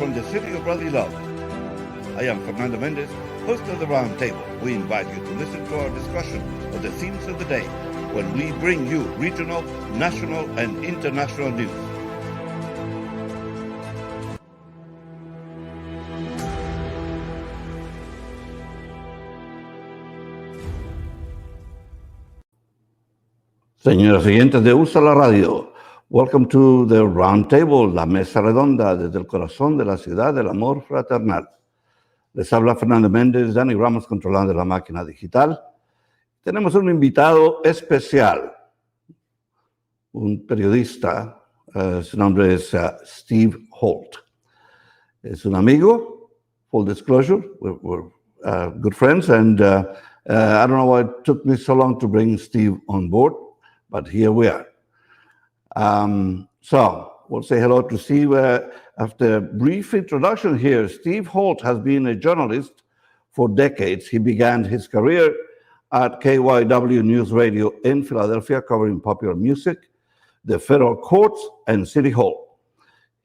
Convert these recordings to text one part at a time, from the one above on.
from the city of brotherly love. I am Fernando Mendez, host of the Roundtable. We invite you to listen to our discussion of the themes of the day when we bring you regional, national, and international news. Señoras y oyentes de USA la Radio, welcome to the Roundtable, la mesa redonda desde el corazón de la ciudad del amor fraternal. Les habla Fernando Méndez, Dani Ramos controlando la máquina digital. Tenemos un invitado especial, un periodista, su nombre es Steve Holt. Es un amigo, full disclosure, we're good friends, and I don't know why it took me so long to bring Steve on board. But here we are. So we'll say hello to Steve. After a brief introduction here, Steve Holt has been a journalist for decades. He began his career at KYW News Radio in Philadelphia, covering popular music, the federal courts, and City Hall.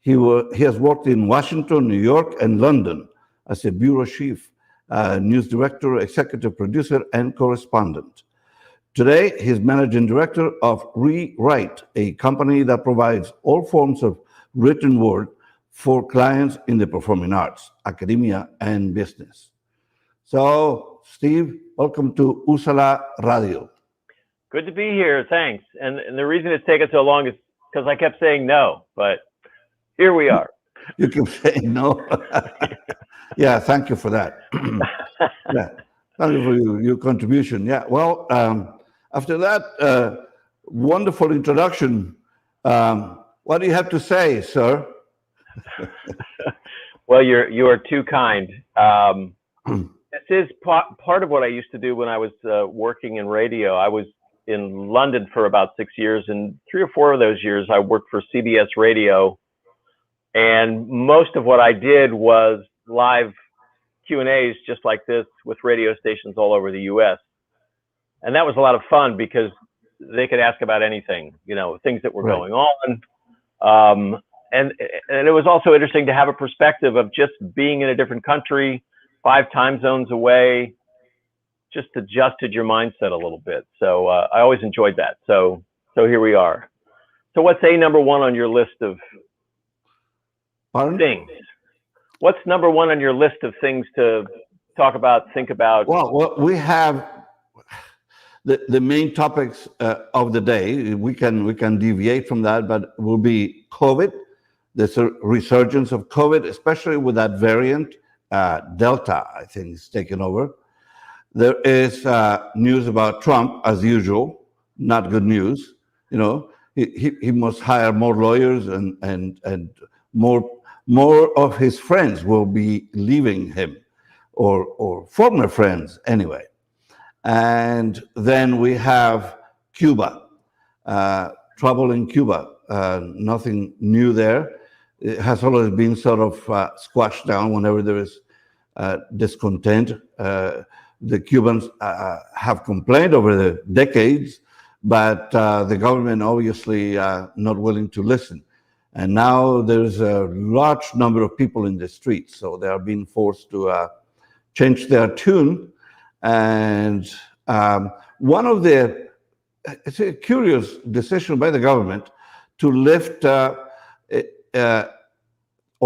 He has worked in Washington, New York, and London as a bureau chief, news director, executive producer, and correspondent. Today, he's managing director of Rewrite, a company that provides all forms of written word for clients in the performing arts, academia, and business. So, Steve, welcome to USALA Radio. Good to be here, thanks. And the reason it's taken so long is because I kept saying no, but here we are. You keep saying no? Yeah, thank you for that. Yeah, thank you for your contribution. Yeah, well, after that wonderful introduction, what do you have to say, sir? Well, you are too kind. This is part of what I used to do when I was working in radio. I was in London for about 6 years, and 3 or 4 of those years I worked for CBS Radio. And most of what I did was live Q&As just like this with radio stations all over the US. And that was a lot of fun because they could ask about anything, you know, things that were going on. And it was also interesting to have a perspective of just being in a different country, 5 time zones away, just adjusted your mindset a little bit. So I always enjoyed that. So here we are. So what's number one on your list of things? What's number one on your list of things to talk about, think about? Well, we have the main topics of the day. We can deviate from that, but it will be COVID, the resurgence of COVID, especially with that variant, Delta, I think, is taking over. There is news about Trump, as usual, not good news. You know, he must hire more lawyers and more of his friends will be leaving him, or former friends anyway. And then we have Cuba, trouble in Cuba, nothing new there. It has always been sort of squashed down whenever there is discontent. The Cubans have complained over the decades, but the government obviously not willing to listen. And now there's a large number of people in the streets, so they are being forced to change their tune. And it's a curious decision by the government to lift all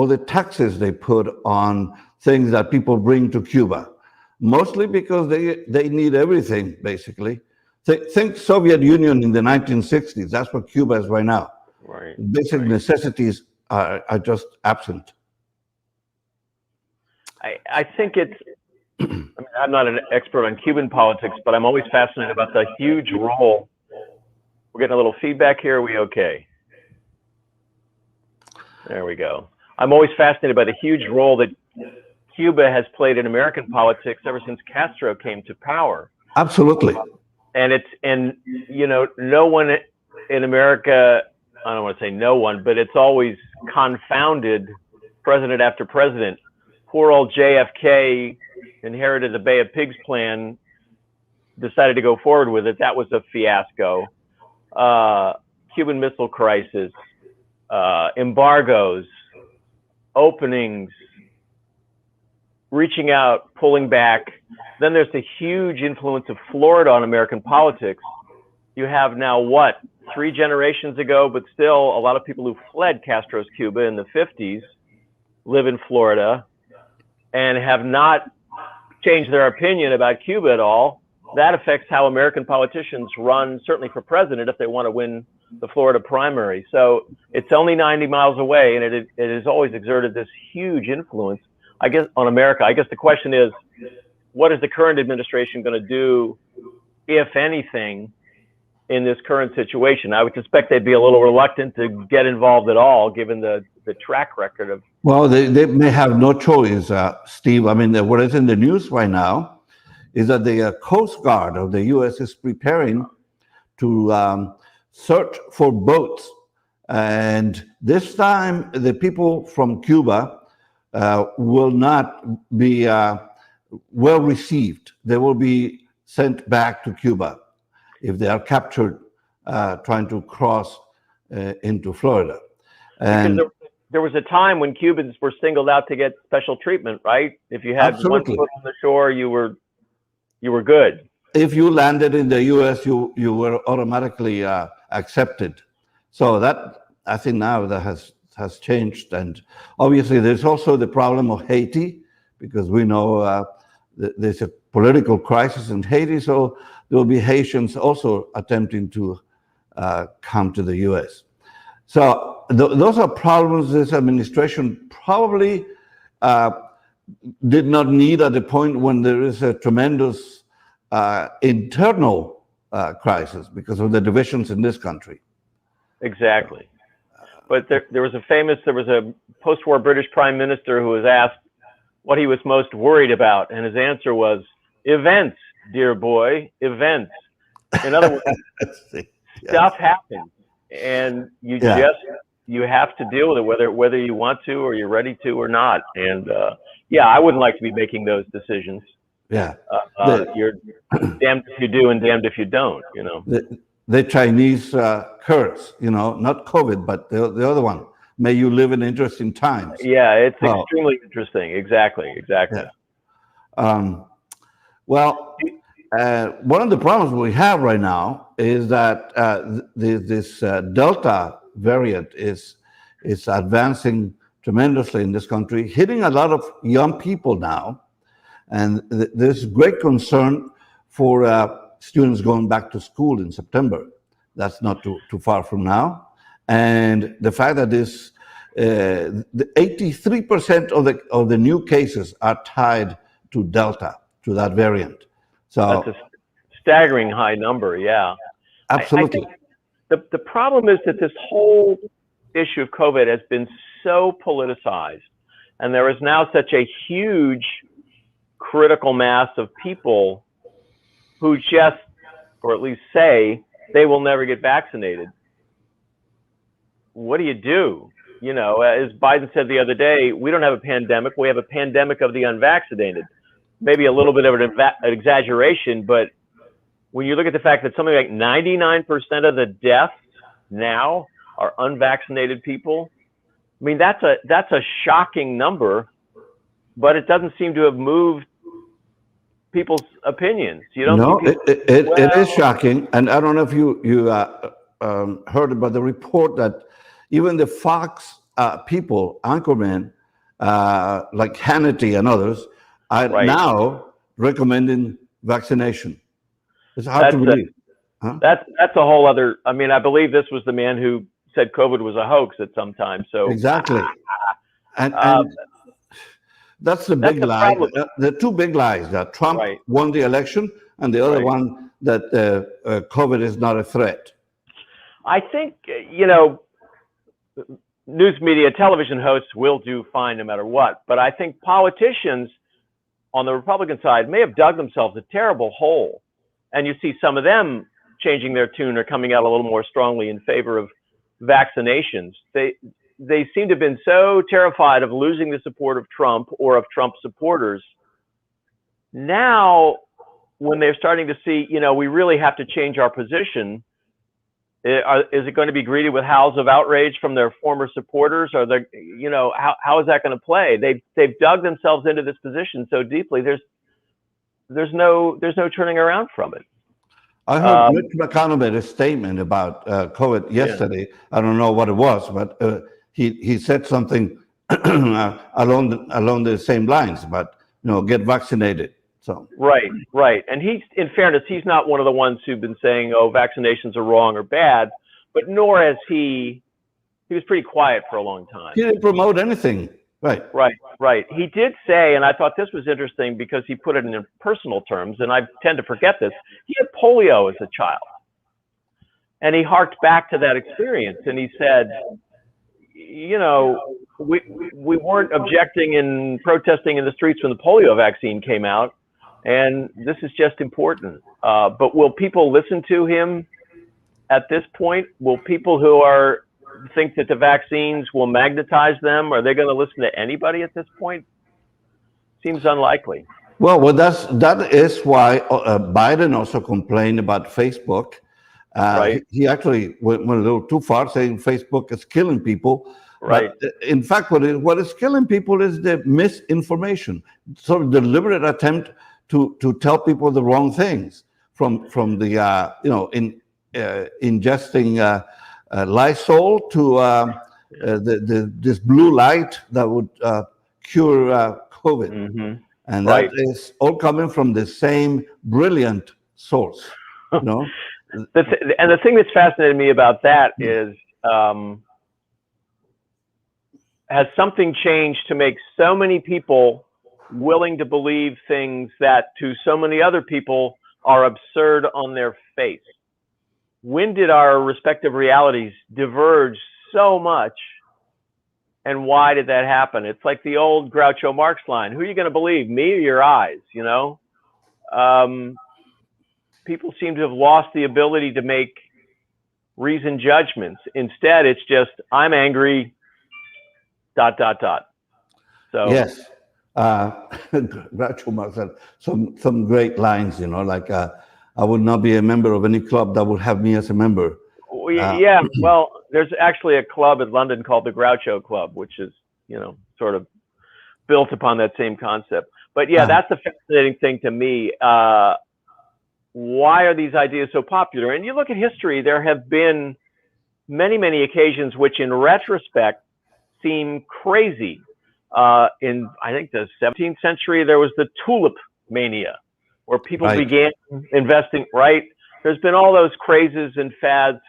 the taxes they put on things that people bring to Cuba, mostly because they need everything, basically. Think Soviet Union in the 1960s, that's what Cuba is right now. Right. Basic necessities are just absent. I think it's, I mean, I'm not an expert on Cuban politics, but I'm always fascinated about the huge role. We're getting a little feedback here. Are we okay? There we go. I'm always fascinated by the huge role that Cuba has played in American politics ever since Castro came to power. Absolutely. And you know, no one in America, I don't want to say no one, but it's always confounded president after president. Poor old JFK inherited the Bay of Pigs plan, decided to go forward with it. That was a fiasco. Cuban Missile Crisis, embargoes, openings, reaching out, pulling back. Then there's the huge influence of Florida on American politics. You have now, what, 3 generations ago, but still a lot of people who fled Castro's Cuba in the 50s live in Florida and have not changed their opinion about Cuba at all. That affects how American politicians run, certainly for president, if they want to win the Florida primary. So it's only 90 miles away, and it has always exerted this huge influence, I guess, on America. I guess the question is, what is the current administration going to do, if anything, in this current situation? I would suspect they'd be a little reluctant to get involved at all, given the track record of. Well, they may have no choice, Steve. I mean, what is in the news right now is that the Coast Guard of the U.S. is preparing to search for boats. And this time, the people from Cuba will not be well received. They will be sent back to Cuba if they are captured trying to cross into Florida. And because there was a time when Cubans were singled out to get special treatment, right? If you had Absolutely. 1 foot on the shore, you were good. if you landed in the U.S., you were automatically accepted. So that, I think now that has changed. And obviously there's also the problem of Haiti, because we know there's a political crisis in Haiti. So there will be Haitians also attempting to come to the U.S. So those are problems this administration probably did not need at the point when there is a tremendous internal crisis because of the divisions in this country. Exactly. But there was a post-war British prime minister who was asked what he was most worried about, and his answer was events, dear boy, events. In other words, stuff happens, and you have to deal with it, whether you want to or you're ready to or not. And I wouldn't like to be making those decisions. Yeah, you're damned if you do and damned if you don't. You know, the Chinese curse, not COVID, but the other one. May you live in interesting times. Yeah, it's extremely interesting. Exactly. Yeah. One of the problems we have right now is that this Delta variant is advancing tremendously in this country, hitting a lot of young people now. And there's great concern for students going back to school in September. That's not too far from now. And the fact that the 83% of the new cases are tied to Delta, to that variant. So that's a staggering high number. Yeah, absolutely. I think the problem is that this whole issue of COVID has been so politicized, and there is now such a huge critical mass of people who just, or at least say, they will never get vaccinated. What do you do? As Biden said the other day, we don't have a pandemic. We have a pandemic of the unvaccinated. Maybe a little bit of an exaggeration, but when you look at the fact that something like 99% of the deaths now are unvaccinated people, I mean, that's a shocking number, but it doesn't seem to have moved people's opinions. You don't? No, it is shocking, and I don't know if you heard about the report that even the Fox people, anchormen like Hannity and others, are now recommending vaccination. It's hard to believe. That's a whole other. I mean, I believe this was the man who said COVID was a hoax at some time. So exactly, and that's the big lie. The two big lies: that Trump won the election, and the other one that COVID is not a threat. I think news media, television hosts will do fine no matter what. But I think politicians on the Republican side may have dug themselves a terrible hole. And you see some of them changing their tune or coming out a little more strongly in favor of vaccinations. They seem to have been so terrified of losing the support of Trump or of Trump supporters. Now, when they're starting to see, we really have to change our position, Is it going to be greeted with howls of outrage from their former supporters? Or they, how is that going to play? They've dug themselves into this position so deeply. There's no turning around from it. I heard Mitch McConnell made a statement about COVID yesterday. Yeah. I don't know what it was, but he said something along the same lines. But get vaccinated. So right, and in fairness, he's not one of the ones who've been saying, "Oh, vaccinations are wrong or bad," but nor has he. He was pretty quiet for a long time. He didn't promote anything. Right. He did say, and I thought this was interesting because he put it in personal terms, and I tend to forget this. He had polio as a child, and he harked back to that experience, and he said, we weren't objecting and protesting in the streets when the polio vaccine came out. And this is just important. But will people listen to him at this point? Will people who think that the vaccines will magnetize them, are they going to listen to anybody at this point? Seems unlikely. Well, that is why Biden also complained about Facebook. Right. He actually went a little too far, saying Facebook is killing people. Right. But in fact, what is killing people is the misinformation. Sort of deliberate attempt to tell people the wrong things from the ingesting Lysol to this blue light that would cure COVID, and that is all coming from the same brilliant source. And the thing that's fascinated me about that is, has something changed to make so many people willing to believe things that to so many other people are absurd on their face? When did our respective realities diverge so much, and why did that happen? It's like the old Groucho Marx line: who are you going to believe, me or your eyes? People seem to have lost the ability to make reasoned judgments. Instead, it's just, I'm angry, ... So yes, Groucho Marx had some great lines, like I would not be a member of any club that would have me as a member. Yeah, well, there's actually a club in London called the Groucho Club, which is sort of built upon that same concept. But yeah, that's the fascinating thing to me. Why are these ideas so popular? And you look at history, there have been many occasions which in retrospect seem crazy. In, I think, the 17th century, there was the tulip mania, where people began investing, There's been all those crazes and fads,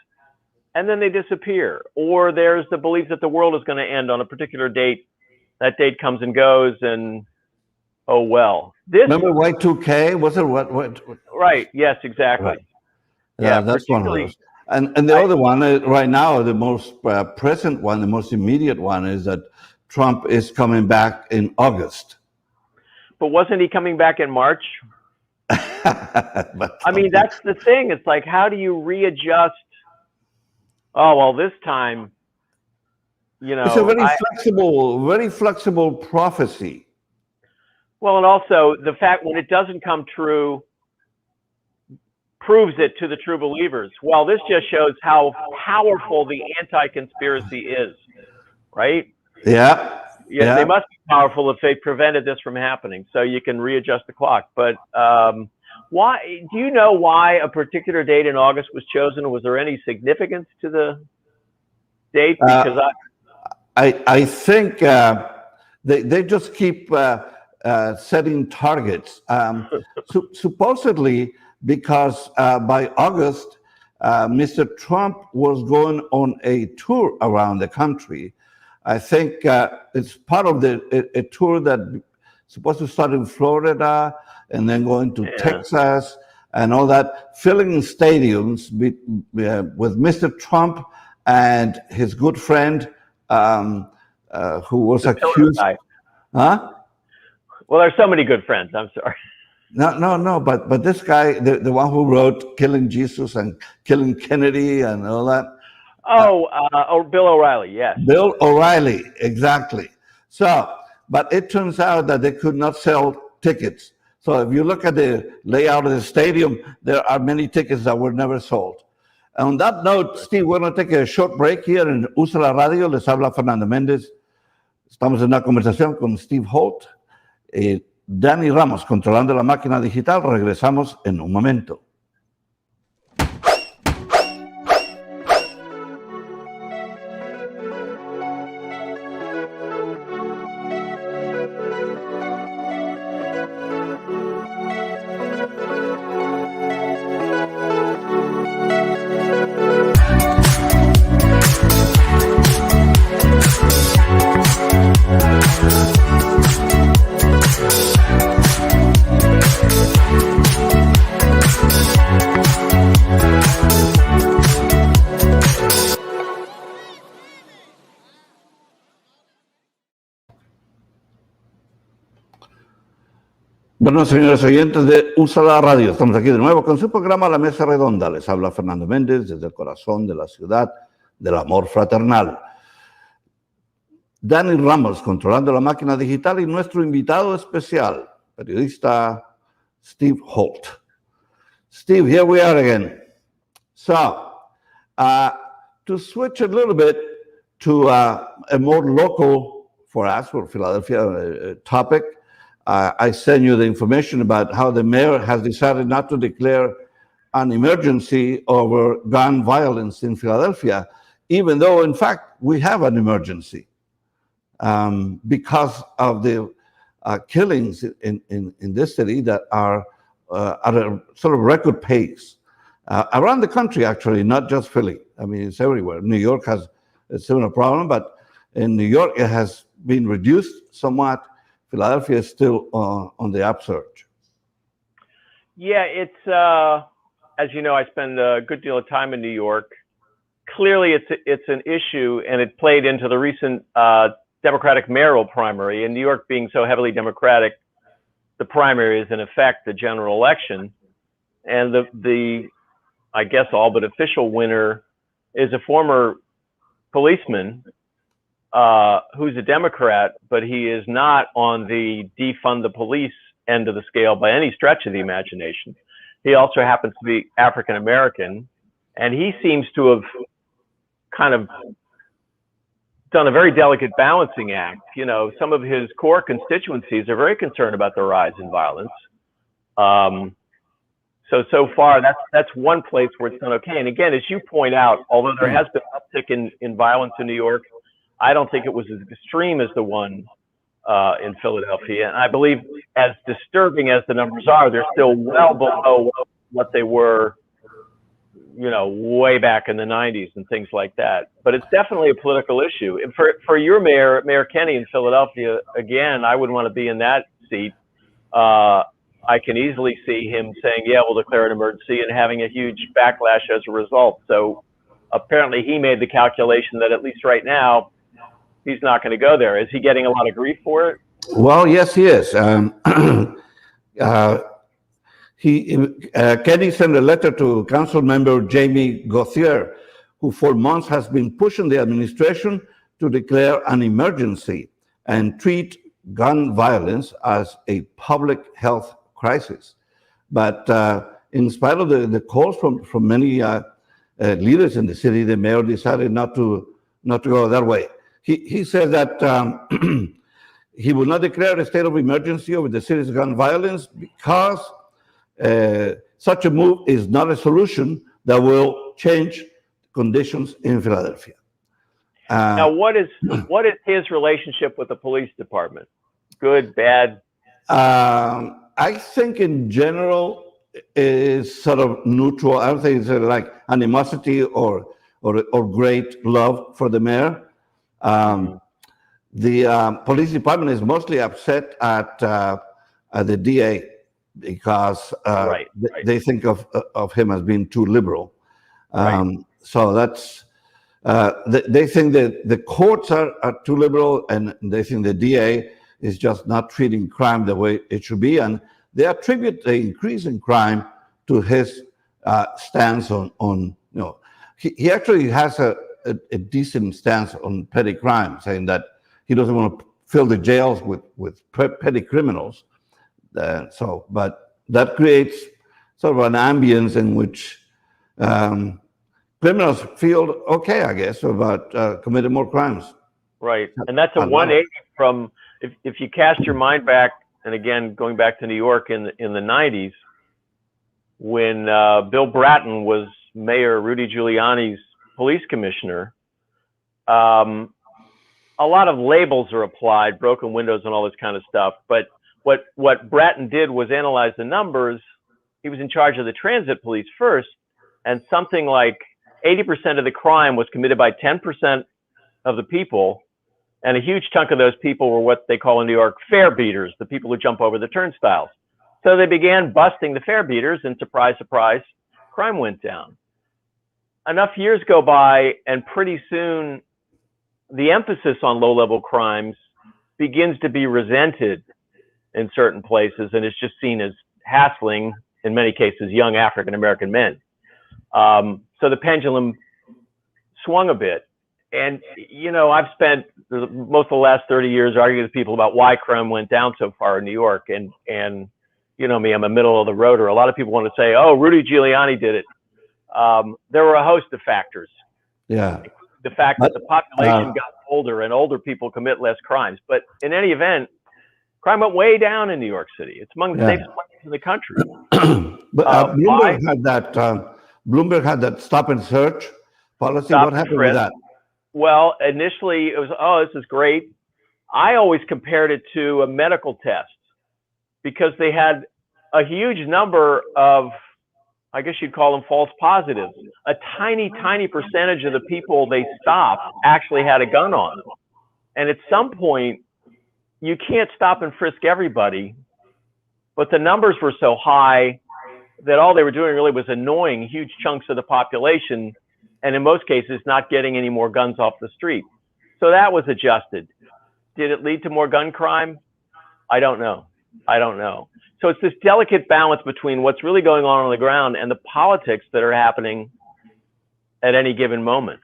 and then they disappear. Or there's the belief that the world is going to end on a particular date. That date comes and goes, and oh well. Remember Y2K? Was it what? Right, yes, exactly. Right. Yeah, that's one of those. And the other one right now, the most present one, the most immediate one, is that Trump is coming back in August. But wasn't he coming back in March? I mean, that's the thing. It's like, how do you readjust? Oh, well, this time, It's a very flexible prophecy. Well, and also the fact when it doesn't come true proves it to the true believers. Well, this just shows how powerful the anti-conspiracy is, right? Yeah. They must be powerful if they prevented this from happening, so you can readjust the clock. But why? Do you know why a particular date in August was chosen? Was there any significance to the date? Because I think they just keep setting targets. Supposedly, because by August, Mr. Trump was going on a tour around the country. I think it's part of a tour that supposed to start in Florida and then going to Texas and all that, filling stadiums with Mr. Trump and his good friend who was accused. Huh? Well, there's so many good friends. I'm sorry. No. But this guy, the one who wrote "Killing Jesus" and "Killing Kennedy" and all that. Bill O'Reilly. Yes. Bill O'Reilly, exactly. So, but it turns out that they could not sell tickets. So if you look at the layout of the stadium, there are many tickets that were never sold. On that note, Steve, we're going to take a short break here en Usa la Radio. Les habla Fernando Méndez. Estamos en una conversación con Steve Holt. Danny Ramos, controlando la máquina digital. Regresamos en un momento. Bueno, señores oyentes de USA la Radio, estamos aquí de nuevo con su programa La Mesa Redonda. Les habla Fernando Méndez desde el corazón de la ciudad del amor fraternal. Danny Ramos, controlando la máquina digital, y nuestro invitado especial, periodista Steve Holt. Steve, here we are again. So, to switch a little bit to a more local, for us, for Philadelphia topic, I sent you the information about how the mayor has decided not to declare an emergency over gun violence in Philadelphia, even though, in fact, we have an emergency because of the killings in this city that are at a sort of record pace. Around the country, actually, not just Philly. I mean, it's everywhere. New York has a similar problem, but in New York, it has been reduced somewhat. Philadelphia is still on the upsurge. Yeah, it's, as you know, I spend a good deal of time in New York. Clearly, it's an issue, and it played into the recent Democratic mayoral primary. In New York being so heavily Democratic, the primary is in effect the general election. And the I guess, all but official winner is a former policeman who's a Democrat, but he is not on the defund the police end of the scale by any stretch of the imagination. He also happens to be African American, and he seems to have kind of done a very delicate balancing act. You know, some of his core constituencies are very concerned about the rise in violence. So far, that's one place where it's done okay. And again, as you point out, although there has been an uptick in violence in New York, I don't think it was as extreme as the one in Philadelphia. And I believe, as disturbing as the numbers are, they're still well below what they were, you know, way back in the 90s and things like that. But it's definitely a political issue. And for your mayor, Mayor Kenney in Philadelphia, again, I wouldn't want to be in that seat. I can easily see him saying, yeah, we'll declare an emergency, and having a huge backlash as a result. So apparently he made the calculation that at least right now, he's not going to go there. Is he getting a lot of grief for it? Well, yes, he is. Kenney sent a letter to Council Member Jamie Gauthier, who for months has been pushing the administration to declare an emergency and treat gun violence as a public health crisis. But in spite of the calls from many leaders in the city, the mayor decided not to go that way. He said that he will not declare a state of emergency over the city's gun violence because such a move is not a solution that will change conditions in Philadelphia. Now, what is his relationship with the police department? Good, bad? I think in general is sort of neutral. I don't think it's like animosity or great love for the mayor. The police department is mostly upset at the DA because they think of him as being too liberal. So that's they think that the courts are too liberal, and they think the DA is just not treating crime the way it should be, and they attribute the increase in crime to his stance on he actually has a decent stance on petty crime, saying that he doesn't want to fill the jails with petty criminals. But that creates sort of an ambience in which criminals feel okay, I guess, about committing more crimes. Right. And that's a 180 from, if you cast your mind back, and again, going back to New York in the 90s, when Bill Bratton was Mayor Rudy Giuliani's police commissioner, a lot of labels are applied, broken windows and all this kind of stuff. But what Bratton did was analyze the numbers. He was in charge of the transit police first, and something like 80% of the crime was committed by 10% of the people. And a huge chunk of those people were what they call in New York fare beaters, the people who jump over the turnstiles. So they began busting the fare beaters, and surprise, surprise, crime went down. Enough years go by, and pretty soon the emphasis on low-level crimes begins to be resented in certain places, and it's just seen as hassling, in many cases, young African-American men. So the pendulum swung a bit. And, you know, I've spent most of the last 30 years arguing with people about why crime went down so far in New York. And you know me, I'm a middle-of-the-roader. A lot of people want to say, oh, Rudy Giuliani did it. There were a host of factors. Yeah. The fact that the population got older and older people commit less crimes. But in any event, crime went way down in New York City. It's among the safest places in the country. But Bloomberg had that stop and search policy. What happened with that? Well, initially it was, oh, this is great. I always compared it to a medical test because they had a huge number of, I guess you'd call them false positives. A tiny, tiny percentage of the people they stopped actually had a gun on them. And at some point, you can't stop and frisk everybody, but the numbers were so high that all they were doing really was annoying huge chunks of the population, and in most cases, not getting any more guns off the street. So that was adjusted. Did it lead to more gun crime? I don't know. I don't know. So it's this delicate balance between what's really going on the ground and the politics that are happening at any given moment.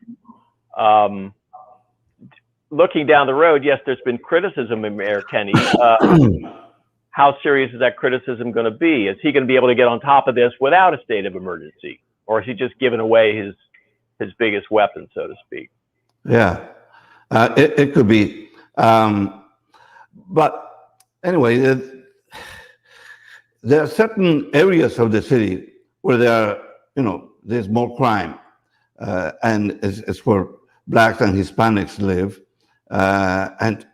Looking down the road, yes, there's been criticism of Mayor Kenney. How serious is that criticism going to be? Is he going to be able to get on top of this without a state of emergency? Or is he just giving away his biggest weapon, so to speak? Yeah, it could be. But anyway, there are certain areas of the city where there's more crime, and it's where Blacks and Hispanics live, and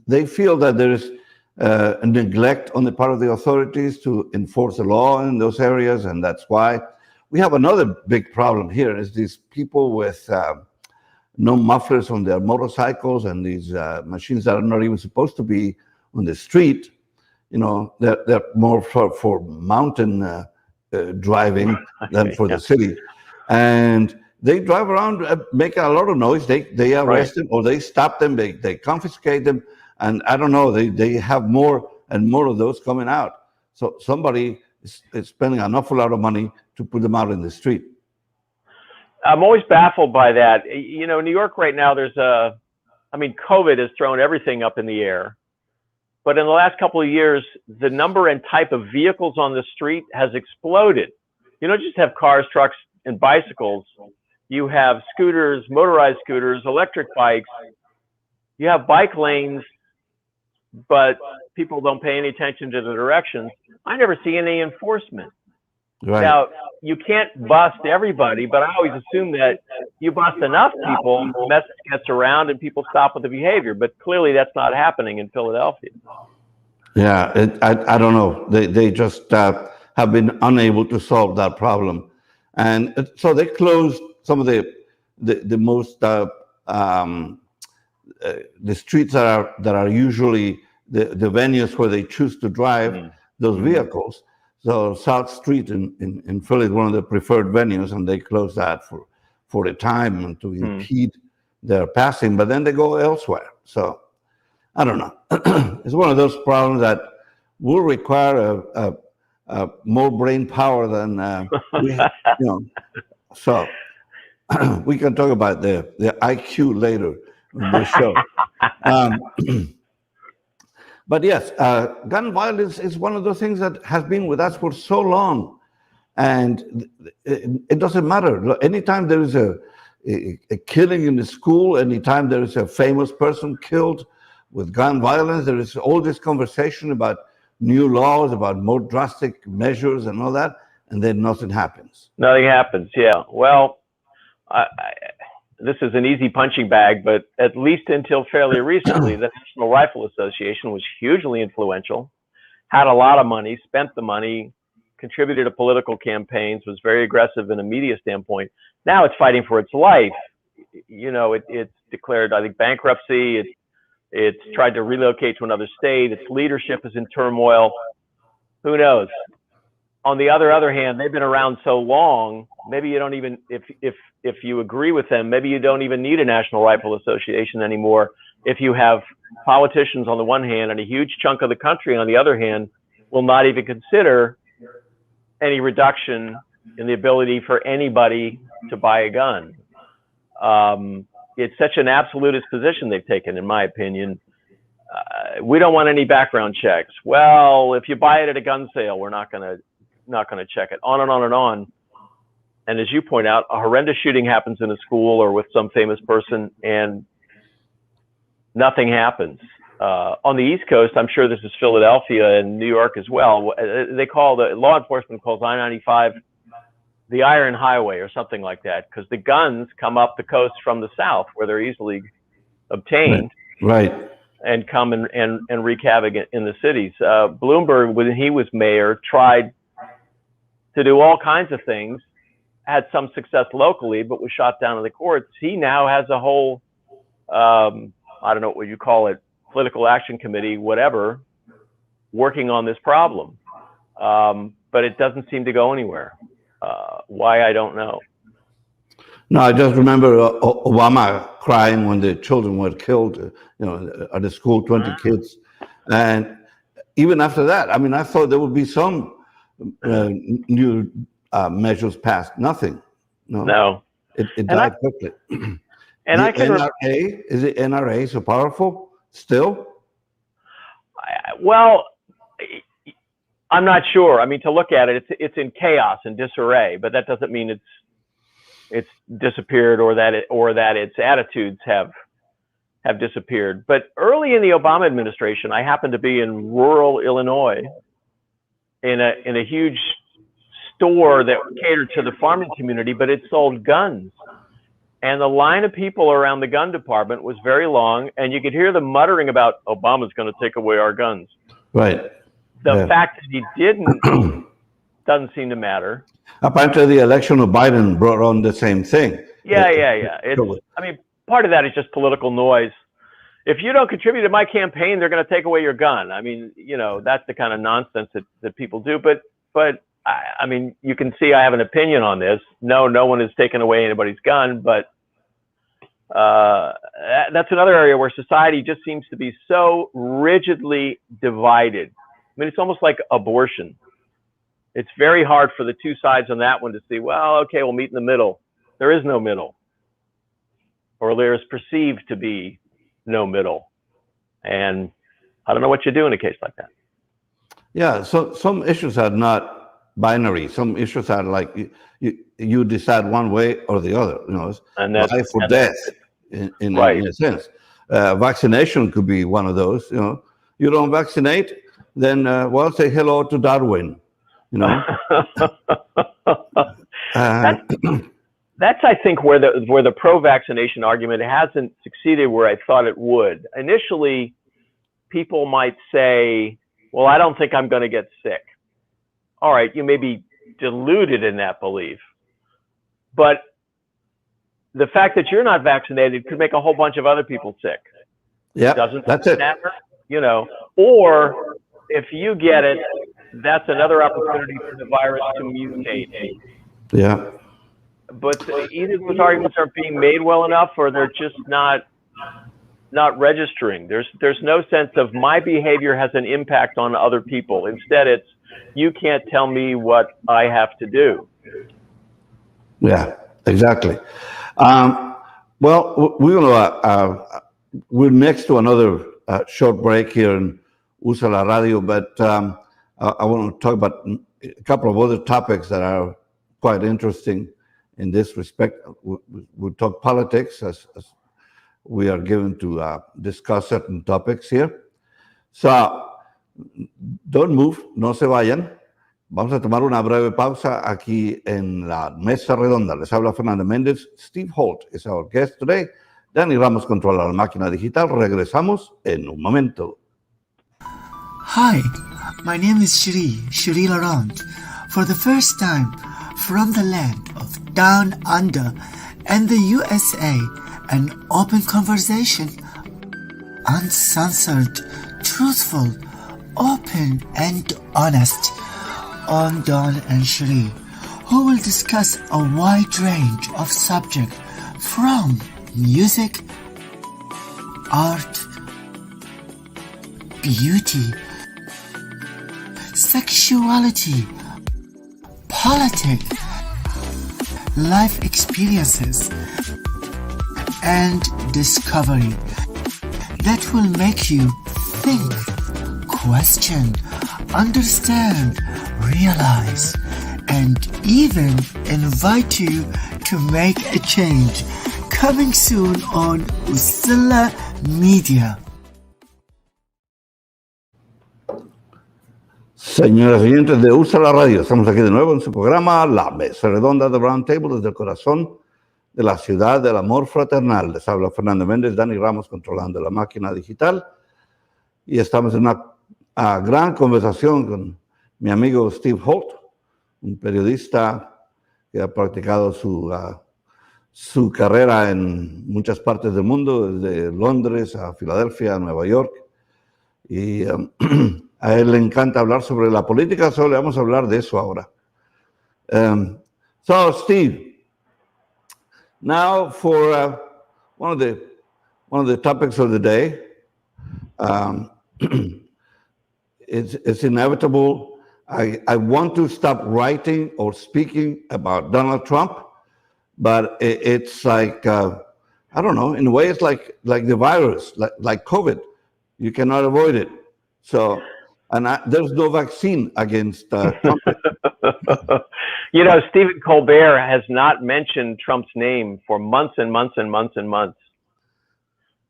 they feel that there is a neglect on the part of the authorities to enforce the law in those areas, and that's why we have another big problem here. Is these people with no mufflers on their motorcycles and these machines that are not even supposed to be on the street. You know, they're more for mountain driving than for the city, and they drive around making a lot of noise. They arrest them, or they stop them. They confiscate them, and I don't know. They have more and more of those coming out. So somebody is spending an awful lot of money to put them out in the street. I'm always baffled by that. You know, New York right now, COVID has thrown everything up in the air. But in the last couple of years, the number and type of vehicles on the street has exploded. You don't just have cars, trucks, and bicycles. You have scooters, motorized scooters, electric bikes. You have bike lanes, but people don't pay any attention to the directions. I never see any enforcement. Right. Now, you can't bust everybody, but I always assume that you bust enough people, the message gets around and people stop with the behavior. But clearly that's not happening in Philadelphia. Yeah, I don't know. They just have been unable to solve that problem. And so they closed some of the most, the streets that are usually the venues where they choose to drive those vehicles. So South Street in Philly is one of the preferred venues, and they close that for a time and to impede their passing, but then they go elsewhere. So I don't know. It's one of those problems that will require a more brain power than we have, So we can talk about the IQ later in this show. But yes, gun violence is one of those things that has been with us for so long. And it doesn't matter. Anytime there is a killing in the school, anytime there is a famous person killed with gun violence, there is all this conversation about new laws, about more drastic measures and all that, and then nothing happens. Nothing happens, yeah. Well, this is an easy punching bag, but at least until fairly recently, the National Rifle Association was hugely influential, had a lot of money, spent the money, contributed to political campaigns, was very aggressive in a media standpoint. Now it's fighting for its life. You know, it's declared, I think, bankruptcy. It's tried to relocate to another state. Its leadership is in turmoil. Who knows? On the other hand, they've been around so long, maybe you don't even, if you agree with them, maybe you don't even need a National Rifle Association anymore. If you have politicians on the one hand and a huge chunk of the country on the other hand will not even consider any reduction in the ability for anybody to buy a gun. It's such an absolutist position they've taken, in my opinion. We don't want any background checks. Well, if you buy it at a gun sale, we're not gonna check it. On and on and on. And as you point out, a horrendous shooting happens in a school or with some famous person, and nothing happens. On the East Coast, I'm sure this is Philadelphia and New York as well. They call the law enforcement calls I-95 the Iron Highway or something like that, because the guns come up the coast from the south where they're easily obtained, right, and come and wreak havoc in the cities. Bloomberg, when he was mayor, tried to do all kinds of things, had some success locally, but was shot down in the courts. He now has a whole, I don't know what you call it, political action committee, whatever, working on this problem. But it doesn't seem to go anywhere. Why, I don't know. No, I just remember Obama crying when the children were killed, at the school, 20 kids. And even after that, I mean, I thought there would be some new measures passed. Nothing. No. It died quickly. And I can NRA, is it NRA so powerful still? Well, I'm not sure. I mean, to look at it, it's in chaos and disarray, but that doesn't mean it's disappeared or that its attitudes have disappeared. But early in the Obama administration, I happened to be in rural Illinois in a huge store that catered to the farming community, but it sold guns. And the line of people around the gun department was very long, and you could hear them muttering about Obama's going to take away our guns. Right. The fact that he didn't doesn't seem to matter. Apparently, the election of Biden brought on the same thing. Yeah. I mean, part of that is just political noise. If you don't contribute to my campaign, they're going to take away your gun. I mean, that's the kind of nonsense that people do. But I mean, you can see I have an opinion on this. No one has taken away anybody's gun, but that's another area where society just seems to be so rigidly divided. I mean, it's almost like abortion. It's very hard for the two sides on that one to see, well, okay, we'll meet in the middle. There is no middle. Or there is perceived to be no middle. And I don't know what you do in a case like that. Yeah, so some issues are not binary. Some issues are like you decide one way or the other, and that's life or death in a sense. Vaccination could be one of those. You don't vaccinate, then say hello to Darwin. That's I think where the pro-vaccination argument hasn't succeeded where I thought it would. Initially, people might say, well, I don't think I'm going to get sick. All right, you may be deluded in that belief, but the fact that you're not vaccinated could make a whole bunch of other people sick. Yeah, that's it. Matter, or if you get it, that's another opportunity for the virus to mutate. Yeah. But either those arguments aren't being made well enough, or they're just not registering. There's no sense of my behavior has an impact on other people. Instead, it's you can't tell me what I have to do. Yeah, exactly. Well, we're next to another short break here in USA La Radio, but I want to talk about a couple of other topics that are quite interesting in this respect. We'll talk politics as we are given to discuss certain topics here. So, don't move, no se vayan. Vamos a tomar una breve pausa aquí en la mesa redonda. Les habla Fernando Méndez. Steve Holt is our guest today. Danny Ramos controla la máquina digital. Regresamos en un momento. Hi, my name is Shri Laurent. For the first time, from the land of Down Under and the USA, an open conversation, uncensored, truthful, open and honest, on Don and Shri, who will discuss a wide range of subjects from music, art, beauty, sexuality, politics, life experiences, and discovery that will make you think, question, understand, realize, and even invite you to make a change. Coming soon on Usilla Media. Señoras y señores de USA la Radio, estamos aquí de nuevo en su programa La Mesa Redonda de Roundtable desde el corazón de la ciudad del amor fraternal. Les habla Fernando Méndez, Danny Ramos controlando la máquina digital. Y estamos en una gran conversación con mi amigo Steve Holt, un periodista que ha practicado su carrera en muchas partes del mundo, desde Londres a Filadelfia, a Nueva York. Y a él le encanta hablar sobre la política, solo le vamos a hablar de eso ahora. So, Steve, now for one of the topics of the day, it's inevitable. I want to stop writing or speaking about Donald Trump, but it's like, I don't know, in a way it's like the virus, like COVID. You cannot avoid it. So, there's no vaccine against Trump. You know, Stephen Colbert has not mentioned Trump's name for months and months and months and months.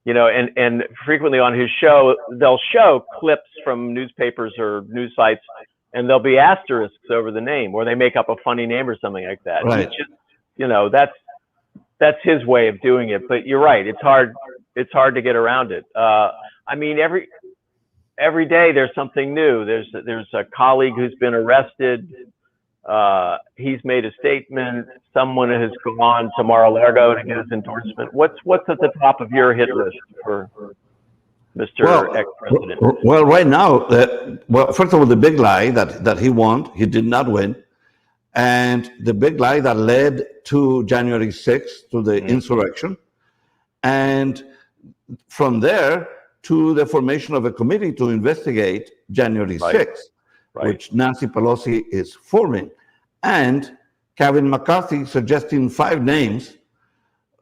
You know, and frequently on his show, they'll show clips from newspapers or news sites, and there'll be asterisks over the name, or they make up a funny name or something like that. Right. Just, you know, that's his way of doing it. But you're right; it's hard to get around it. I mean, every day there's something new. There's a colleague who's been arrested. He's made a statement. Someone has gone to Mar-a-Lago to get his endorsement. What's at the top of your hit list for Mr. Ex-President? Well, right now, first of all, the big lie that he won, he did not win. And the big lie that led to January 6th, to the insurrection. And from there to the formation of a committee to investigate January 6th, which Nancy Pelosi is forming. And Kevin McCarthy suggesting 5 names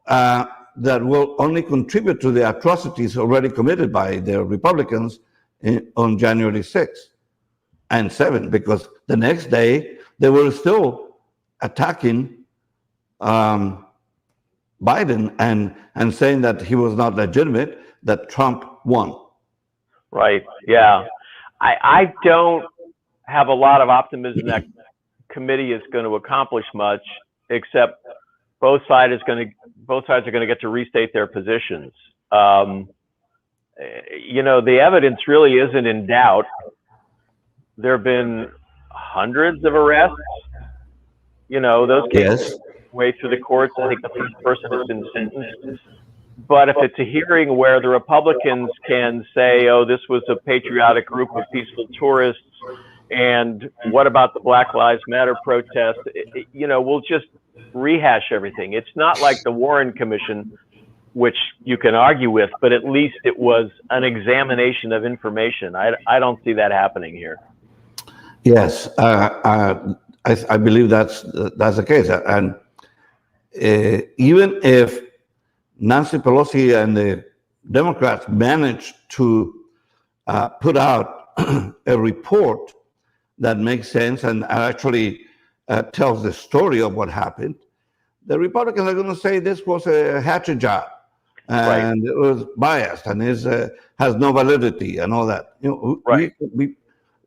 that will only contribute to the atrocities already committed by the Republicans on January 6th and 7th, because the next day they were still attacking Biden and saying that he was not legitimate, that Trump won. Right. Yeah. I don't have a lot of optimism that committee is going to accomplish much, except both sides are going to get to restate their positions. You know, the evidence really isn't in doubt. There have been hundreds of arrests. You know, those cases way through the courts. I think the first person has been sentenced. But if it's a hearing where the Republicans can say, oh, this was a patriotic group of peaceful tourists, and what about the Black Lives Matter protest? You know, we'll just rehash everything. It's not like the Warren Commission, which you can argue with, but at least it was an examination of information. I don't see that happening here. Yes, I believe that's the case. And even if Nancy Pelosi and the Democrats managed to put out a report that makes sense and actually tells the story of what happened, the Republicans are going to say this was a hatchet job and it was biased and has no validity and all that.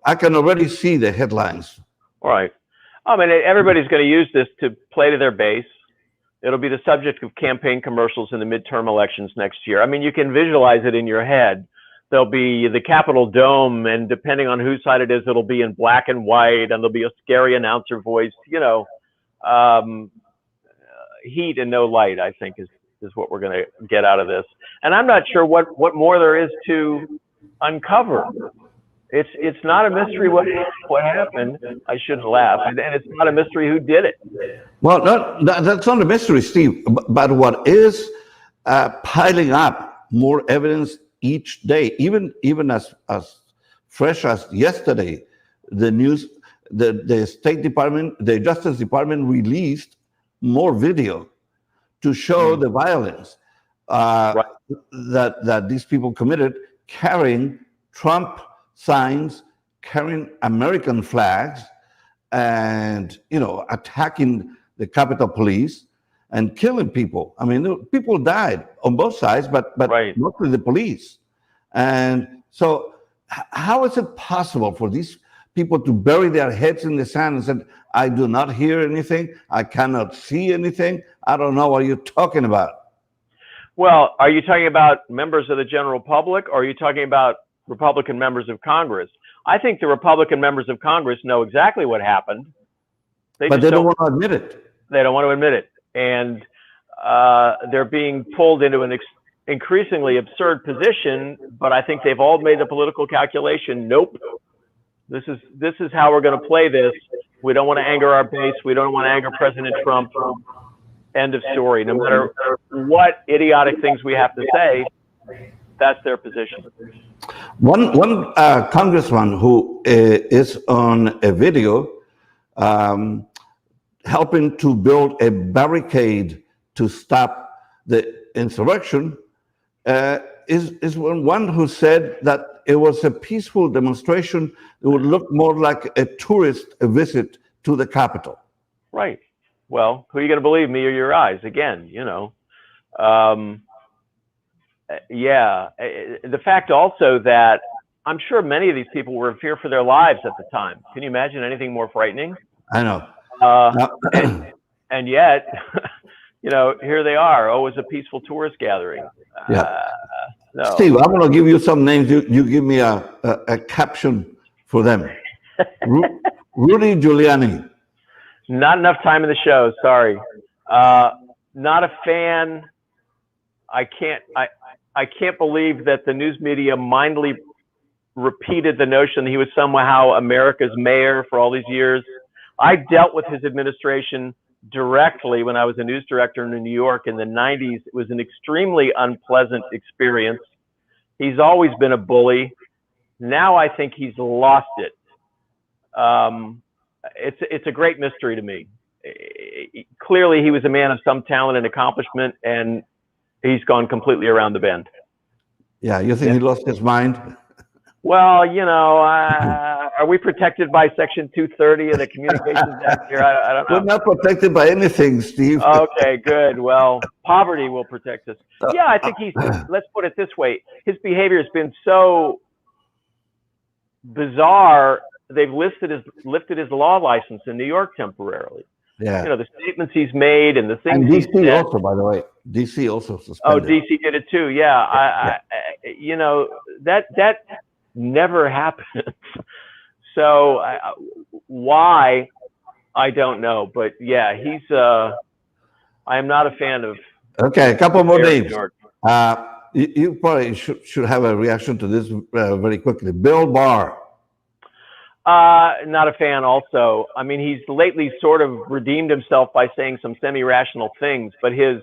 I can already see the headlines. Right. I mean, everybody's going to use this to play to their base. It'll be the subject of campaign commercials in the midterm elections next year. I mean, you can visualize it in your head. There'll be the Capitol Dome, and depending on whose side it is, it'll be in black and white, and there'll be a scary announcer voice. Heat and no light, I think, is what we're going to get out of this. And I'm not sure what more there is to uncover. It's not a mystery what happened. I shouldn't laugh. And it's not a mystery who did it. Well, that's not a mystery, Steve. But what is piling up more evidence each day, even as fresh as yesterday, the State Department, the Justice Department released more video to show the violence that these people committed, carrying Trump signs, carrying American flags, and attacking the Capitol Police and killing people. I mean, people died on both sides, but mostly the police. And so, how is it possible for these people to bury their heads in the sand and say, "I do not hear anything, I cannot see anything, I don't know what you're talking about"? Well, are you talking about members of the general public, or are you talking about Republican members of Congress? I think the Republican members of Congress know exactly what happened. But they don't want to admit it. They don't want to admit it. And they're being pulled into an increasingly absurd position, but I think they've all made the political calculation. Nope. This is how we're going to play this. We don't want to anger our base. We don't want to anger President Trump. End of story. No matter what idiotic things we have to say, that's their position. One congressman who is on a video helping to build a barricade to stop the insurrection is one who said that it was a peaceful demonstration. It would look more like a tourist visit to the Capitol. Right. Well, who are you going to believe, me or your eyes? Again, the fact also that I'm sure many of these people were in fear for their lives at the time. Can you imagine anything more frightening? I know. And yet, here they are. Oh, it's a peaceful tourist gathering. Yeah. No. Steve, I'm going to give you some names. You give me a caption for them. Rudy Giuliani. Not enough time in the show. Sorry. Not a fan. I can't believe that the news media mindly repeated the notion that he was somehow America's mayor for all these years. I dealt with his administration directly when I was a news director in New York in the 90s. It was an extremely unpleasant experience. He's always been a bully. Now I think he's lost it. It's a great mystery to me. Clearly, he was a man of some talent and accomplishment, and he's gone completely around the bend. Yeah, you think he lost his mind? Well, are we protected by Section 230 of the Communications Act here? I don't know. We're not protected by anything, Steve. Okay, good. Well, poverty will protect us. Yeah, I think let's put it this way. His behavior has been so bizarre, they've lifted his law license in New York temporarily. Yeah. The statements he's made and the things and he's DC said. also, by the way. DC also suspended. Oh, DC did it too. Yeah. That never happens. So why, I don't know. But yeah, I am not a fan of. Okay, a couple more names. You probably should have a reaction to this very quickly. Bill Barr. Not a fan also. I mean, he's lately sort of redeemed himself by saying some semi-rational things, but his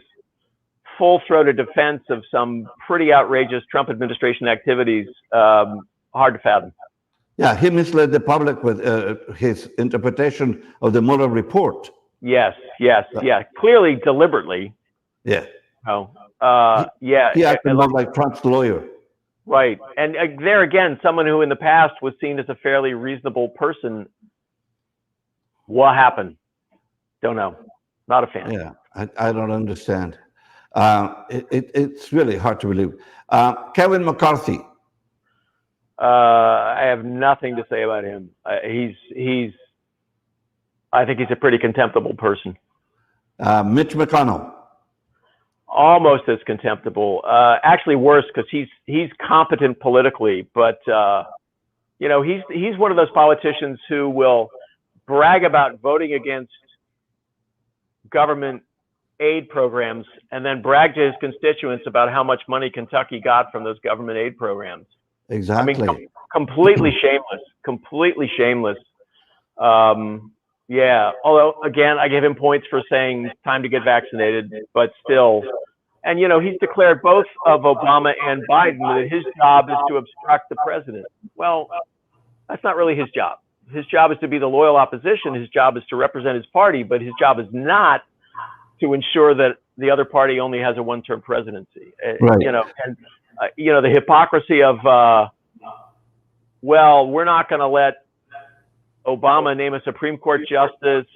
full-throated defense of some pretty outrageous Trump administration activities, hard to fathom. Yeah, he misled the public with his interpretation of the Mueller report. Yes, clearly, deliberately. Yeah. He acted more like Trump's lawyer. Right. And there again, someone who in the past was seen as a fairly reasonable person. What happened? Don't know. Not a fan. Yeah, I don't understand. It's really hard to believe. Kevin McCarthy. I have nothing to say about him. I think he's a pretty contemptible person. Mitch McConnell. Almost as contemptible. Actually worse, because he's competent politically, but he's one of those politicians who will brag about voting against government aid programs and then brag to his constituents about how much money Kentucky got from those government aid programs. Exactly. I mean, completely shameless. Yeah. Although, again, I give him points for saying time to get vaccinated, but still. And, he's declared both of Obama and Biden that his job is to obstruct the president. Well, that's not really his job. His job is to be the loyal opposition. His job is to represent his party, but his job is not to ensure that the other party only has a one-term presidency. Right. The hypocrisy of, we're not going to let Obama name a Supreme Court justice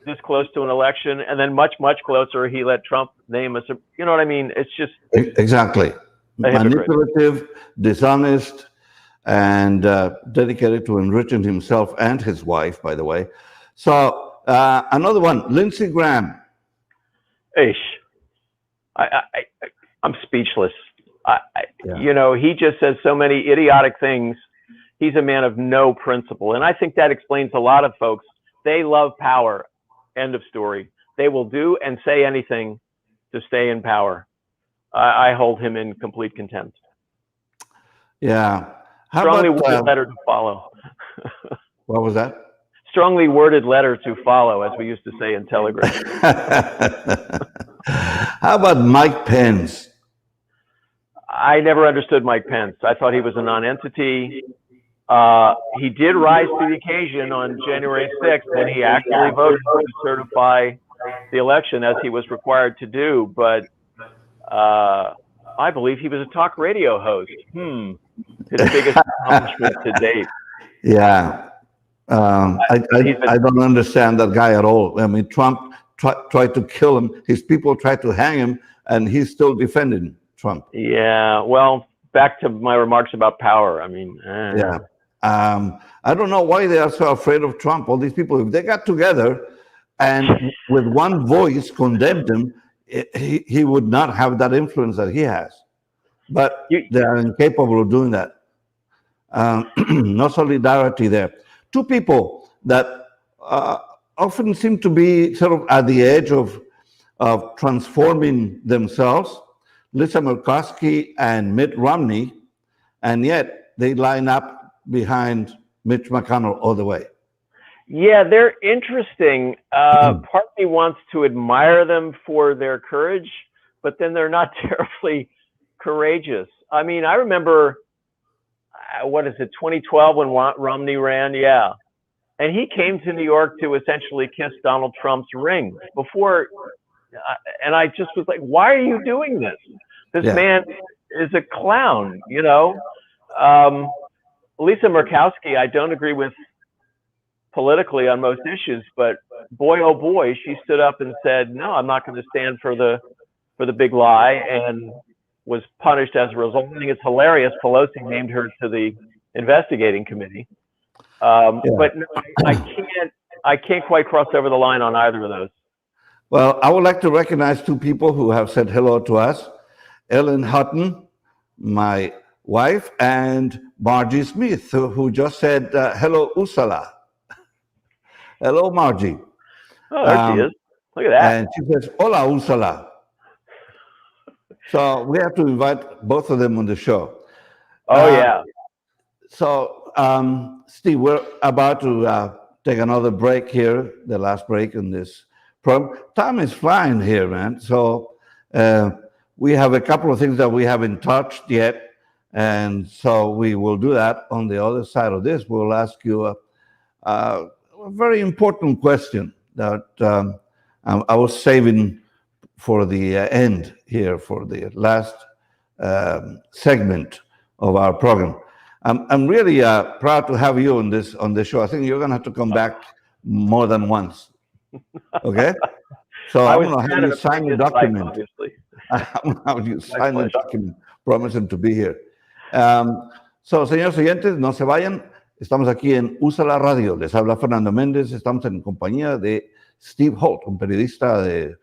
this close to an election, and then much closer he let Trump name a, you know what I mean? It's just exactly manipulative, dishonest, and dedicated to enriching himself and his wife, by the way. So another one, Lindsey Graham. Ish. I'm speechless. He just says so many idiotic things. He's a man of no principle, and I think that explains a lot of folks. They love power. End of story. They will do and say anything to stay in power. I hold him in complete contempt. Yeah. Strongly worded letter to follow. What was that? Strongly worded letter to follow, as we used to say in Telegram. How about Mike Pence? I never understood Mike Pence. I thought he was a non-entity. He did rise to the occasion on January 6th, and he actually voted to certify the election as he was required to do. But I believe he was a talk radio host. His biggest accomplishment to date. Yeah. I don't understand that guy at all. I mean, Trump tried to kill him. His people tried to hang him, and he's still defending Trump. Yeah. Well, back to my remarks about power. I mean, yeah. I don't know why they are so afraid of Trump. All these people, if they got together and with one voice condemned him, he would not have that influence that he has. But they are incapable of doing that. No solidarity there. Two people that often seem to be sort of at the edge of transforming themselves, Lisa Murkowski and Mitt Romney, and yet they line up behind Mitch McConnell all the way. Yeah, they're interesting. Part of me wants to admire them for their courage, but then they're not terribly courageous. I mean, I remember, 2012 when Romney ran? Yeah. And he came to New York to essentially kiss Donald Trump's ring before. And I just was like, why are you doing this? This man is a clown, Lisa Murkowski, I don't agree with politically on most issues, but boy, oh boy, she stood up and said, no, I'm not going to stand for the big lie, and was punished as a result. I think it's hilarious. Pelosi named her to the investigating committee. But no, I can't quite cross over the line on either of those. Well, I would like to recognize two people who have said hello to us. Ellen Hutton, my wife, and Margie Smith, who just said, hello, Ursula. Hello, Margie. Oh, there she is. Look at that. And she says, hola, Ursula. So we have to invite both of them on the show. Oh, yeah. So, Steve, we're about to take another break here, the last break in this program. Time is flying here, man. So we have a couple of things that we haven't touched yet. And so we will do that on the other side of this. We'll ask you a very important question that I was saving for the end here, for the last segment of our program. I'm really proud to have you on this show. I think you're going to have to come back more than once. Okay? So I'm going to have you sign the document. Obviously. I'm going to have you sign the document promising to be here. Señores oyentes, no se vayan. Estamos aquí en USA la Radio. Les habla Fernando Méndez. Estamos en compañía de Steve Holt, un periodista de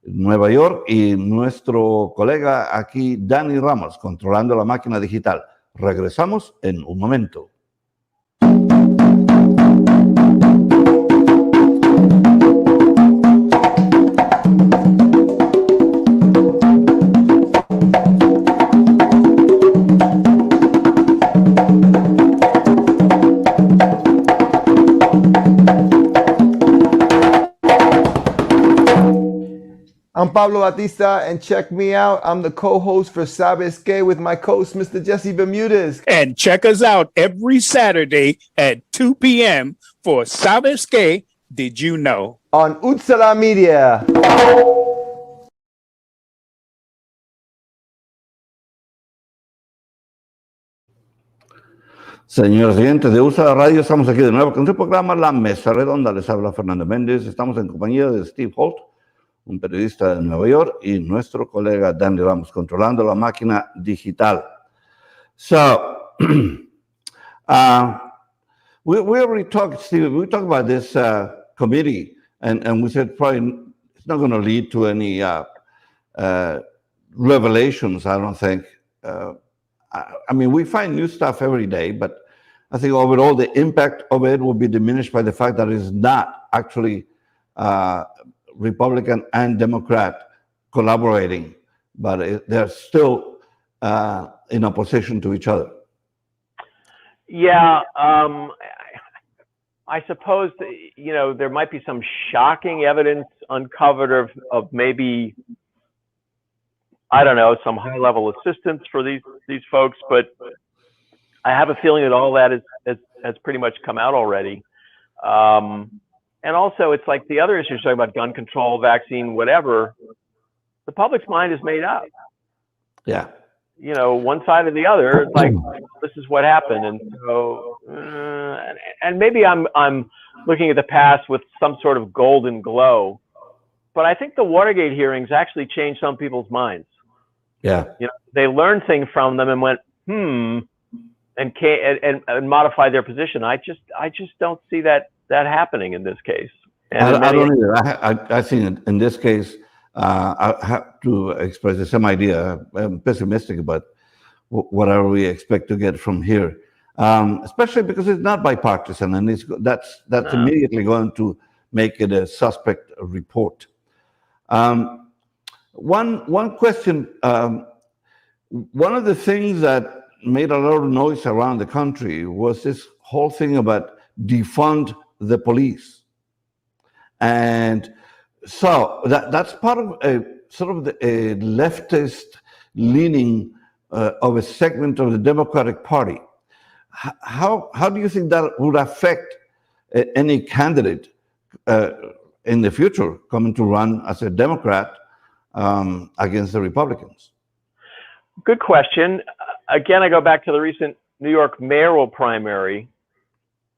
Nueva York, y nuestro colega aquí, Danny Ramos, controlando la máquina digital. Regresamos en un momento. I'm Pablo Batista, and check me out. I'm the co-host for Sabes Que with my co-host, Mr. Jesse Bermudez. And check us out every Saturday at 2 p.m. for Sabes Que Did You Know? On Utsala Media. Señores oyentes de USA Radio, estamos aquí de nuevo con su programa La Mesa Redonda. Les habla Fernando Méndez. Estamos en compañía de Steve Holt, un periodista de Nueva York, y nuestro colega Danny Ramos, controlando la máquina digital. So, we already talked, Steve, we talked about this committee, and we said probably it's not going to lead to any revelations, I don't think. I mean, we find new stuff every day, but I think overall the impact of it will be diminished by the fact that it's not actually Republican and Democrat collaborating, but they're still in opposition to each other. Yeah, I suppose there might be some shocking evidence uncovered of maybe, I don't know, some high-level assistance for these folks, but I have a feeling that all that has pretty much come out already. And also, it's like the other issues, talking about gun control, vaccine, whatever, the public's mind is made up. Yeah. One side or the other, it's like, this is what happened. And so, and maybe I'm looking at the past with some sort of golden glow, but I think the Watergate hearings actually changed some people's minds. Yeah. They learned things from them and went, and modified their position. I just don't see that happening in this case. And I don't either. I think in this case, I have to express the same idea. I'm pessimistic about whatever we expect to get from here, especially because it's not bipartisan, and that's immediately going to make it a suspect report. One question. One of the things that made a lot of noise around the country was this whole thing about defund the police. And so that's part of a sort of a leftist leaning of a segment of the Democratic Party. How do you think that would affect any candidate in the future coming to run as a Democrat against the Republicans? Good question. Again, I go back to the recent New York mayoral primary.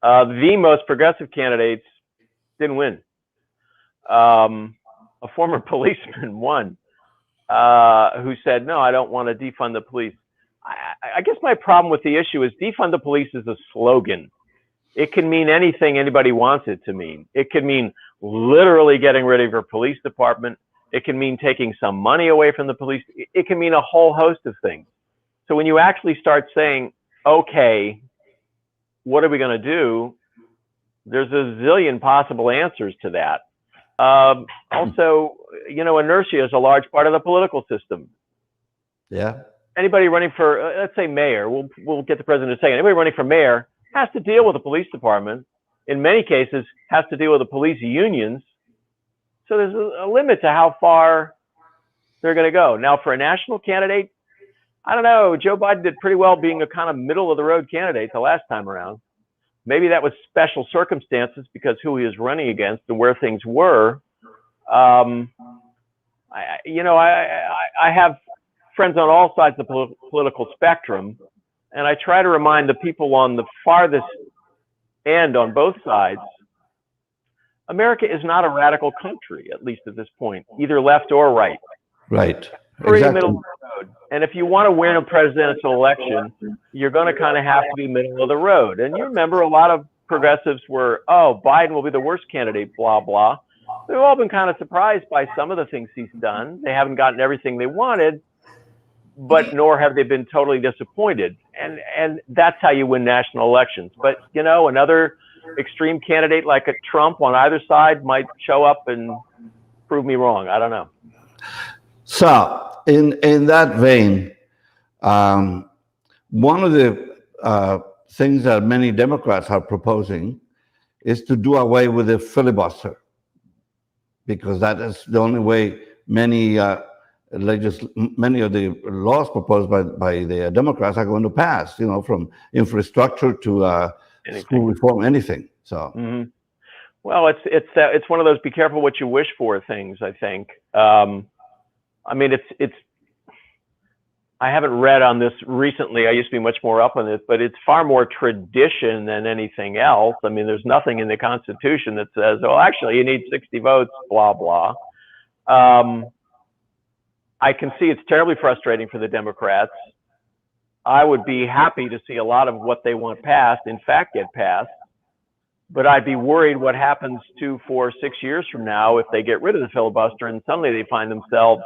The most progressive candidates didn't win. A former policeman won, who said, no, I don't want to defund the police. I guess my problem with the issue is defund the police is a slogan. It can mean anything anybody wants it to mean. It could mean literally getting rid of your police department. It can mean taking some money away from the police. It can mean a whole host of things. So when you actually start saying, okay, what are we going to do? There's a zillion possible answers to that. Also, inertia is a large part of the political system. Yeah. Anybody running for, let's say mayor, we'll get the president in a second. Anybody running for mayor has to deal with the police department. In many cases, has to deal with the police unions. So there's a limit to how far they're going to go. Now, for a national candidate, I don't know. Joe Biden did pretty well being a kind of middle of the road candidate the last time around. Maybe that was special circumstances because who he was running against and where things were. I have friends on all sides of the political spectrum, And I try to remind the people on the farthest end on both sides, America is not a radical country, at least at this point, either left or right. Right. Pretty Exactly. middle of the road. And if you want to win a presidential election, you're going to kind of have to be middle of the road. And you remember a lot of progressives were, oh, Biden will be the worst candidate, blah, blah. They've all been kind of surprised by some of the things he's done. They haven't gotten everything they wanted, but nor have they been totally disappointed. And that's how you win national elections. But, you know, another extreme candidate like a Trump on either side might show up and prove me wrong. I don't know. So, in that vein, one of the things that many Democrats are proposing is to do away with the filibuster, because that is the only way many of the laws proposed by the Democrats are going to pass. You know, from infrastructure to school reform, anything. So. Mm-hmm. Well, it's one of those be careful what you wish for things, I think. I mean, I haven't read on this recently. I used to be much more up on this, but it's far more tradition than anything else. I mean, there's nothing in the Constitution that says, oh, actually, you need 60 votes, blah, blah. I can see it's terribly frustrating for the Democrats. I would be happy to see a lot of what they want passed, in fact, get passed. But I'd be worried what happens 2, 4, 6 years from now if they get rid of the filibuster and suddenly they find themselves,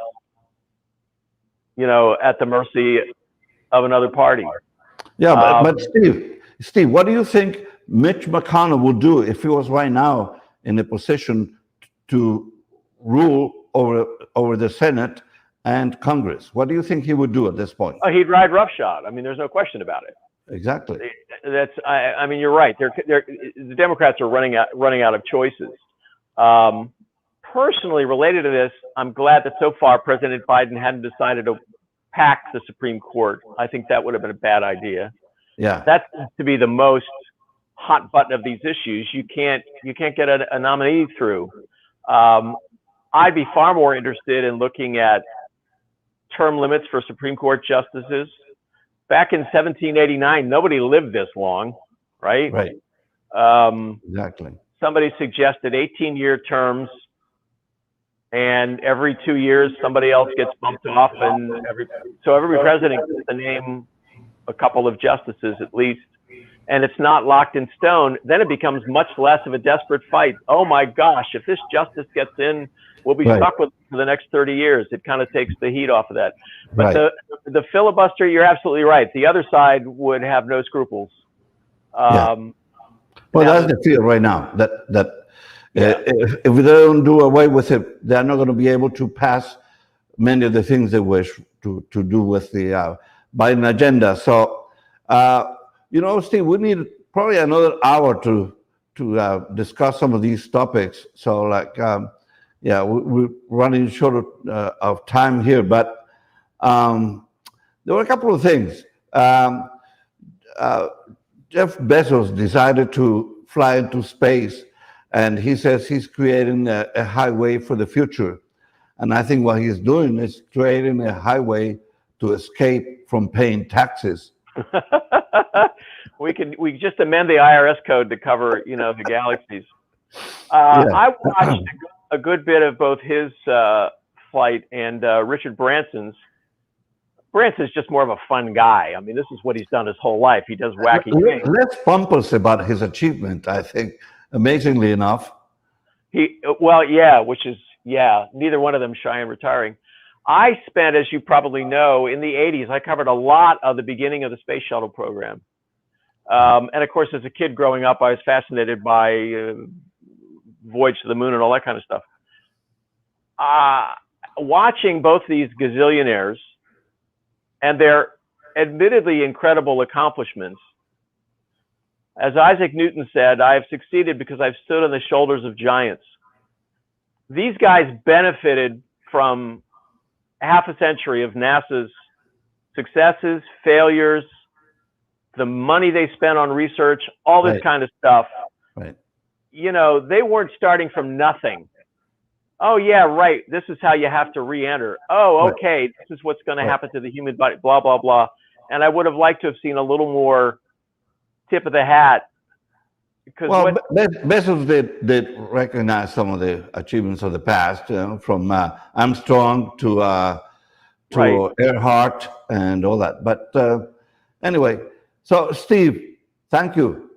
you know, at the mercy of another party. Yeah, but Steve, what do you think Mitch McConnell would do if he was right now in a position to rule over the Senate and Congress? What do you think he would do at this point? Oh, he'd ride roughshod. I mean, there's no question about it. Exactly. I mean, you're right. The Democrats are running out of choices. Personally, related to this, I'm glad that so far President Biden hadn't decided to pack the Supreme Court. I think that would have been a bad idea. Yeah. That seems to be the most hot button of these issues. You can't get a nominee through. I'd be far more interested in looking at term limits for Supreme Court justices. Back in 1789, nobody lived this long, right? Right. Exactly. Somebody suggested 18-year terms, and every 2 years somebody else gets bumped off, and every president gets to name a couple of justices at least, and it's not locked in stone. Then it becomes much less of a desperate fight. Oh my gosh, if this justice gets in, we'll be stuck with for the next 30 years. It kind of takes the heat off of that. But the filibuster, you're absolutely right. The other side would have no scruples. Well, that's the fear right now, that if they don't do away with it, they're not going to be able to pass many of the things they wish to do with the Biden agenda. So, you know, Steve, we need probably another hour to discuss some of these topics. So, like, we're running short of time here, but there were a couple of things. Jeff Bezos decided to fly into space, and he says he's creating a highway for the future. And I think what he's doing is creating a highway to escape from paying taxes. We just amend the IRS code to cover, you know, the galaxies. I watched a good bit of both his flight and Richard Branson's. Branson's just more of a fun guy. I mean, this is what he's done his whole life. He does wacky things. Less pompous about his achievement, I think, amazingly enough. Neither one of them shy in retiring. I spent, as you probably know, in the 80s, I covered a lot of the beginning of the space shuttle program. And of course, as a kid growing up, I was fascinated by Voyage to the Moon and all that kind of stuff. Watching both these gazillionaires and their admittedly incredible accomplishments, as Isaac Newton said, I have succeeded because I've stood on the shoulders of giants. These guys benefited from half a century of NASA's successes, failures, the money they spent on research, all this kind of stuff. Right. You know, they weren't starting from nothing. Oh, yeah, right. This is how you have to re-enter. Oh, okay. This is what's going to happen to the human body, blah, blah, blah. and I would have liked to have seen a little more tip of the hat. Because Well, Bezos did recognize some of the achievements of the past, from Armstrong to Right. Earhart and all that. But anyway, so Steve, thank you.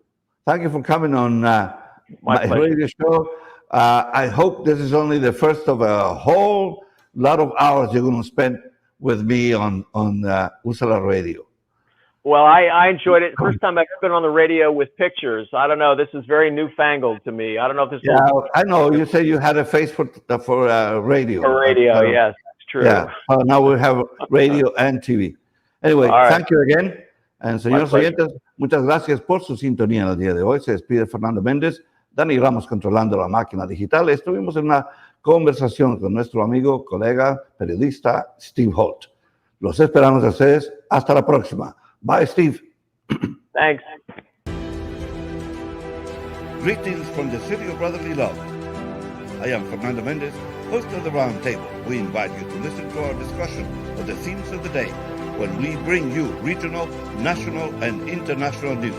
Thank you for coming on my pleasure. radio show. I hope this is only the first of a whole lot of hours you're going to spend with me on Usala Radio. Well, I enjoyed it. First time I've been on the radio with pictures. I don't know. This is very newfangled to me. I don't know if this Yeah, I know. You say you had a face for radio. for radio. Yes, it's true. Yeah. Now we have radio and TV. Anyway, All right. thank you again. And señores pleasure. oyentes, muchas gracias por su sintonía en el día de hoy. Se despide Fernando Méndez, Dani Ramos controlando la máquina digital. Estuvimos en una conversación con nuestro amigo, colega, periodista Steve Holt. Los esperamos a ustedes. Hasta la próxima. Bye, Steve. Thanks. Greetings from the city of brotherly love. I am Fernando Méndez, host of the Roundtable. We invite you to listen to our discussion of the themes of the day when we bring you regional, national, and international news.